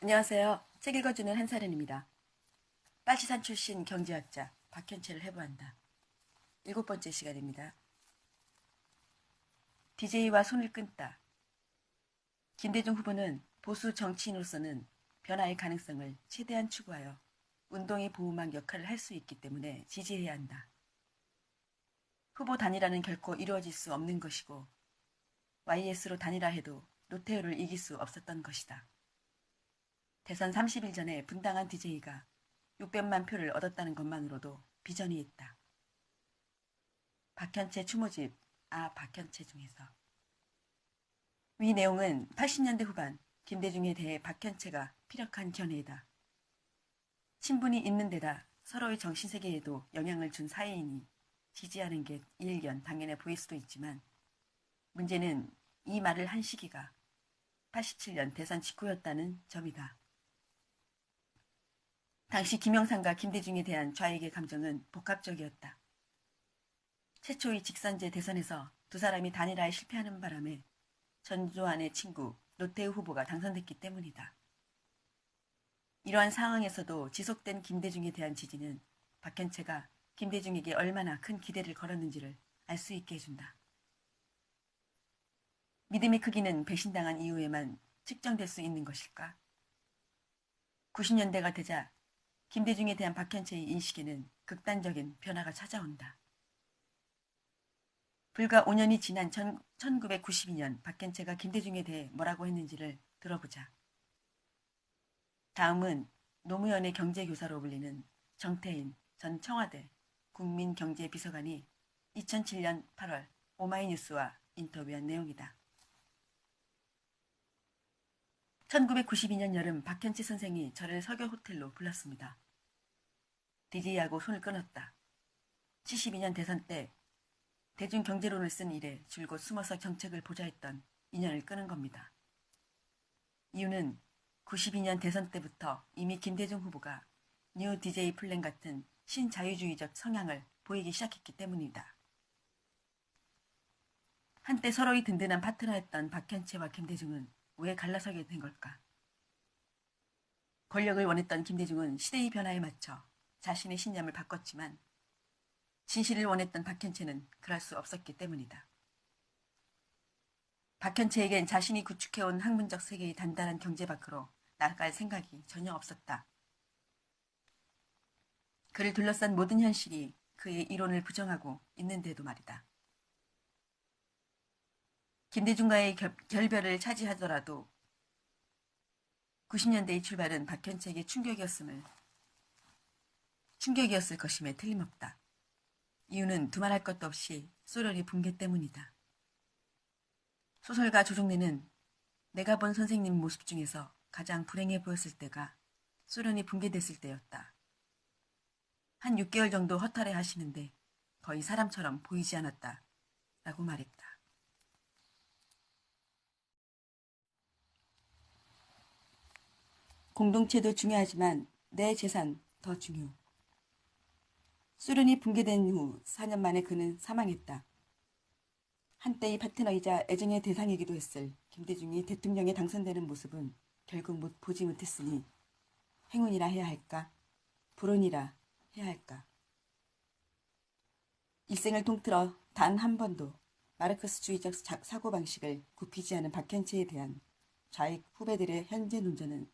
안녕하세요. 책 읽어주는 한사련입니다. 빨치산 출신 경제학자 박현채를 해부한다. 7번째 시간입니다. DJ와 손을 끊다. 김대중 후보는 보수 정치인으로서는 변화의 가능성을 최대한 추구하여 운동의 보호막 역할을 할 수 있기 때문에 지지해야 한다. 후보 단일화는 결코 이루어질 수 없는 것이고 YS로 단일화해도 노태우를 이길 수 없었던 것이다. 대선 30일 전에 분당한 DJ가 600만 표를 얻었다는 것만으로도 비전이 있다. 박현채 추모집, 박현채 중에서. 위 내용은 80년대 후반 김대중에 대해 박현채가 피력한 견해이다. 친분이 있는 데다 서로의 정신세계에도 영향을 준 사이이니 지지하는 게 일견 당연해 보일 수도 있지만 문제는 이 말을 한 시기가 87년 대선 직후였다는 점이다. 당시 김영삼과 김대중에 대한 좌익의 감정은 복합적이었다. 최초의 직선제 대선에서 두 사람이 단일화에 실패하는 바람에 전두환의 친구 노태우 후보가 당선됐기 때문이다. 이러한 상황에서도 지속된 김대중에 대한 지지는 박현채가 김대중에게 얼마나 큰 기대를 걸었는지를 알 수 있게 해준다. 믿음의 크기는 배신당한 이후에만 측정될 수 있는 것일까? 90년대가 되자 김대중에 대한 박현채의 인식에는 극단적인 변화가 찾아온다. 불과 5년이 지난 1992년 박현채가 김대중에 대해 뭐라고 했는지를 들어보자. 다음은 노무현의 경제교사로 불리는 정태인 전 청와대 국민경제비서관이 2007년 8월 오마이뉴스와 인터뷰한 내용이다. 1992년 여름 박현채 선생이 저를 서교 호텔로 불렀습니다. DJ하고 손을 끊었다. 72년 대선 때 대중경제론을 쓴 일에 줄곧 숨어서 정책을 보좌했던 인연을 끊은 겁니다. 이유는 92년 대선 때부터 이미 김대중 후보가 뉴 DJ 플랜 같은 신자유주의적 성향을 보이기 시작했기 때문이다. 한때 서로의 든든한 파트너였던 박현채와 김대중은 왜 갈라서게 된 걸까? 권력을 원했던 김대중은 시대의 변화에 맞춰 자신의 신념을 바꿨지만 진실을 원했던 박현채는 그럴 수 없었기 때문이다. 박현채에겐 자신이 구축해온 학문적 세계의 단단한 경제 밖으로 나갈 생각이 전혀 없었다. 그를 둘러싼 모든 현실이 그의 이론을 부정하고 있는데도 말이다. 김대중과의 결별을 차지하더라도 90년대의 출발은 박현채에게 충격이었을 것임에 틀림없다. 이유는 두말할 것도 없이 소련이 붕괴 때문이다. 소설가 조종래는 내가 본 선생님 모습 중에서 가장 불행해 보였을 때가 소련이 붕괴됐을 때였다. 한 6개월 정도 허탈해 하시는데 거의 사람처럼 보이지 않았다. 라고 말했다. 공동체도 중요하지만 내 재산 더 중요. 소련이 붕괴된 후 4년 만에 그는 사망했다. 한때의 파트너이자 애정의 대상이기도 했을 김대중이 대통령에 당선되는 모습은 결국 보지 못했으니 행운이라 해야 할까? 불운이라 해야 할까? 일생을 통틀어 단 한 번도 마르크스주의적 사고방식을 굽히지 않은 박현채에 대한 좌익 후배들의 현재 논조는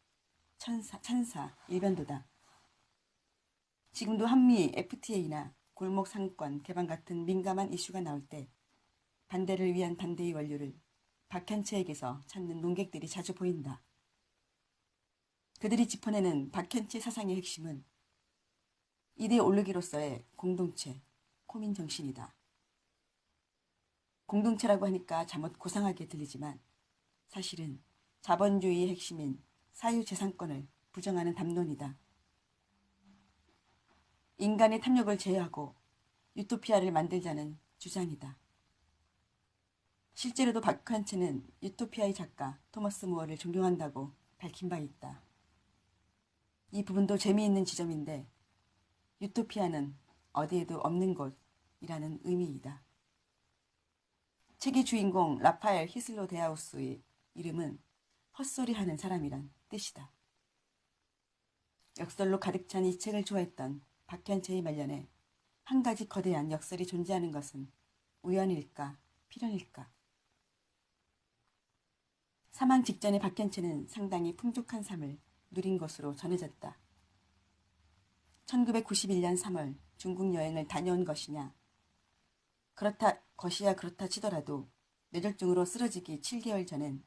천사 일변도다. 지금도 한미 FTA나 골목 상권 개방 같은 민감한 이슈가 나올 때 반대를 위한 반대의 원료를 박현채에게서 찾는 논객들이 자주 보인다. 그들이 짚어내는 박현채 사상의 핵심은 이데올로기로서의 공동체, 코민정신이다. 공동체라고 하니까 잠옷 고상하게 들리지만 사실은 자본주의의 핵심인 사유재산권을 부정하는 담론이다. 인간의 탐욕을 제어하고 유토피아를 만들자는 주장이다. 실제로도 박현채는 유토피아의 작가 토머스 무어를 존경한다고 밝힌 바 있다. 이 부분도 재미있는 지점인데 유토피아는 어디에도 없는 곳이라는 의미이다. 책의 주인공 라파엘 히슬로 데아우스의 이름은 헛소리하는 사람이란 뜻이다. 역설로 가득 찬 이 책을 좋아했던 박현채의 말년에 한 가지 거대한 역설이 존재하는 것은 우연일까, 필연일까? 사망 직전에 박현채는 상당히 풍족한 삶을 누린 것으로 전해졌다. 1991년 3월 중국 여행을 다녀온 것이냐? 그렇다 치더라도 뇌졸중으로 쓰러지기 7개월 전엔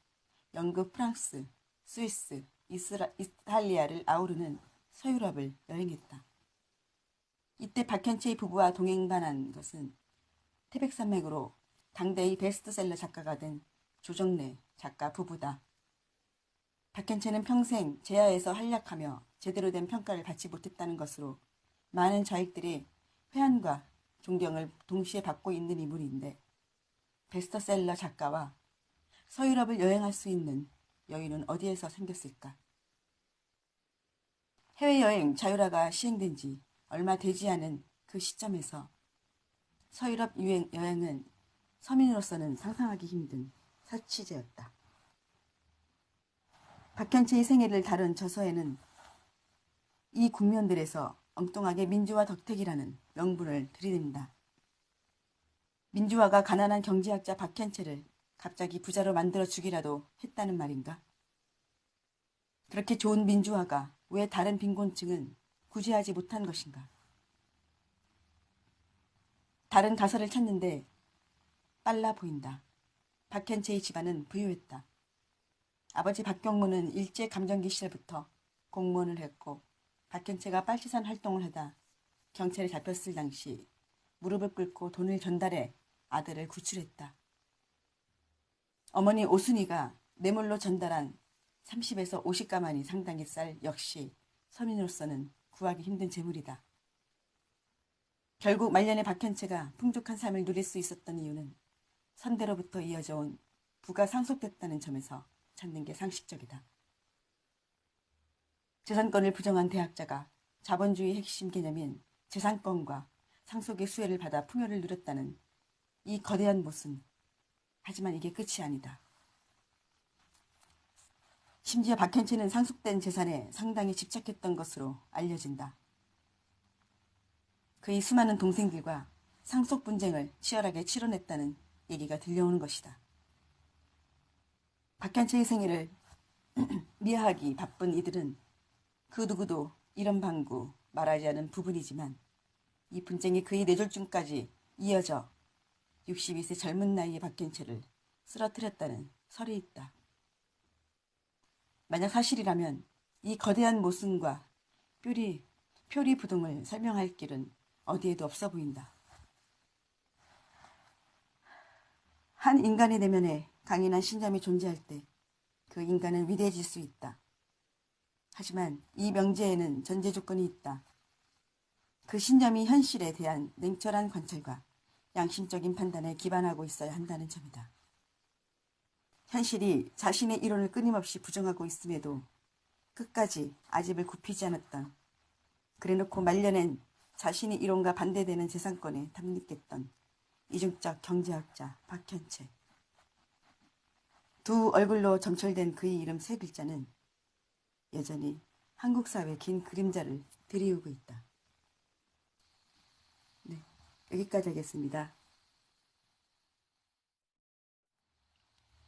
영국, 프랑스, 스위스, 이탈리아를 아우르는 서유럽을 여행했다. 이때 박현채의 부부와 동행반한 것은 태백산맥으로 당대의 베스트셀러 작가가 된 조정래 작가 부부다. 박현채는 평생 제야에서 활약하며 제대로 된 평가를 받지 못했다는 것으로 많은 좌익들이 회한과 존경을 동시에 받고 있는 인물인데 베스트셀러 작가와 서유럽을 여행할 수 있는 여유는 어디에서 생겼을까? 해외여행 자유화가 시행된 지 얼마 되지 않은 그 시점에서 서유럽 여행은 서민으로서는 상상하기 힘든 사치제였다. 박현채의 생애를 다룬 저서에는 이 국면들에서 엉뚱하게 민주화 덕택이라는 명분을 들이댄다. 민주화가 가난한 경제학자 박현채를 갑자기 부자로 만들어 주기라도 했다는 말인가? 그렇게 좋은 민주화가 왜 다른 빈곤층은 구제하지 못한 것인가? 다른 가설을 찾는데 빨라 보인다. 박현채의 집안은 부유했다. 아버지 박경무는 일제감정기 시절부터 공무원을 했고 박현채가 빨치산 활동을 하다 경찰에 잡혔을 당시 무릎을 꿇고 돈을 전달해 아들을 구출했다. 어머니 오순이가 뇌물로 전달한 30에서 50가만이 상당히 쌀 역시 서민으로서는 구하기 힘든 재물이다. 결국 말년에 박현채가 풍족한 삶을 누릴 수 있었던 이유는 선대로부터 이어져 온 부가 상속됐다는 점에서 찾는 게 상식적이다. 재산권을 부정한 대학자가 자본주의 핵심 개념인 재산권과 상속의 수혜를 받아 풍요를 누렸다는 이 거대한 모순. 하지만 이게 끝이 아니다. 심지어 박현채는 상속된 재산에 상당히 집착했던 것으로 알려진다. 그의 수많은 동생들과 상속 분쟁을 치열하게 치러냈다는 얘기가 들려오는 것이다. 박현채의 생애를 미화하기 바쁜 이들은 그 누구도 이런 방구 말하지 않은 부분이지만 이 분쟁이 그의 뇌졸중까지 이어져 62세 젊은 나이의 박현채를 쓰러뜨렸다는 설이 있다. 만약 사실이라면 이 거대한 모순과 표리부동을 설명할 길은 어디에도 없어 보인다. 한 인간의 내면에 강인한 신념이 존재할 때 그 인간은 위대해질 수 있다. 하지만 이 명제에는 전제 조건이 있다. 그 신념이 현실에 대한 냉철한 관찰과 양심적인 판단에 기반하고 있어야 한다는 점이다. 현실이 자신의 이론을 끊임없이 부정하고 있음에도 끝까지 아집을 굽히지 않았던, 그래놓고 말년엔 자신의 이론과 반대되는 재산권에 탐닉했던 이중적 경제학자 박현채. 두 얼굴로 점철된 그의 이름 세 글자는 여전히 한국 사회의 긴 그림자를 드리우고 있다. 네, 여기까지 하겠습니다.